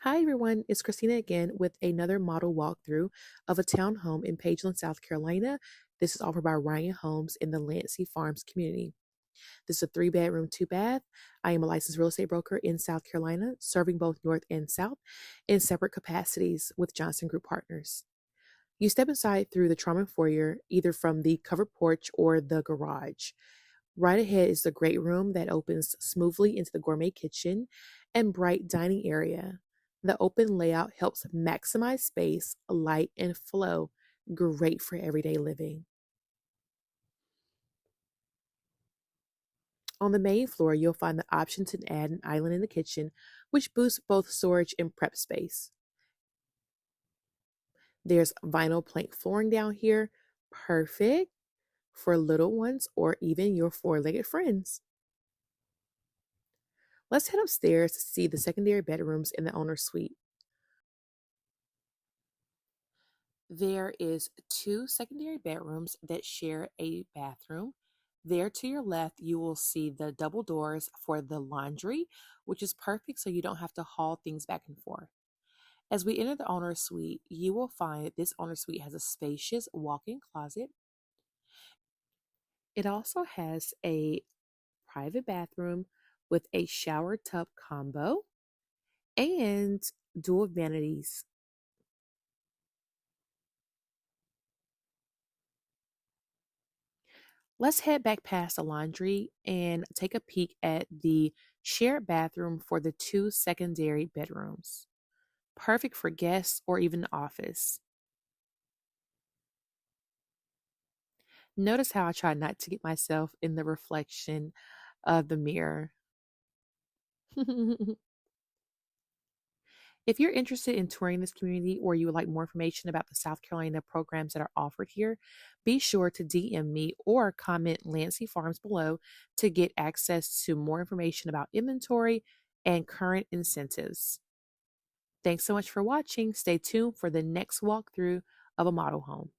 Hi everyone, it's Christina again with another model walkthrough of a townhome in Pageland, South Carolina. This is offered by Ryan Homes in the Lancy Farms community. This is a 3-bedroom, 2-bath. I am a licensed real estate broker in South Carolina, serving both North and South in separate capacities with Johnson Group Partners. You step inside through the trauma foyer, either from the covered porch or the garage. Right ahead is the great room that opens smoothly into the gourmet kitchen and bright dining area. The open layout helps maximize space, light, and flow, great for everyday living. On the main floor, you'll find the option to add an island in the kitchen, which boosts both storage and prep space. There's vinyl plank flooring down here, perfect for little ones or even your four-legged friends. Let's head upstairs to see the secondary bedrooms in the owner's suite. There is two secondary bedrooms that share a bathroom. There to your left, you will see the double doors for the laundry, which is perfect so you don't have to haul things back and forth. As we enter the owner's suite, you will find that this owner's suite has a spacious walk-in closet. It also has a private bathroom with a shower tub combo and dual vanities. Let's head back past the laundry and take a peek at the shared bathroom for the two secondary bedrooms. Perfect for guests or even the office. Notice how I try not to get myself in the reflection of the mirror. If you're interested in touring this community or you would like more information about the South Carolina programs that are offered here, be sure to DM me or comment Lancy Farms below to get access to more information about inventory and current incentives. Thanks so much for watching. Stay tuned for the next walkthrough of a model home.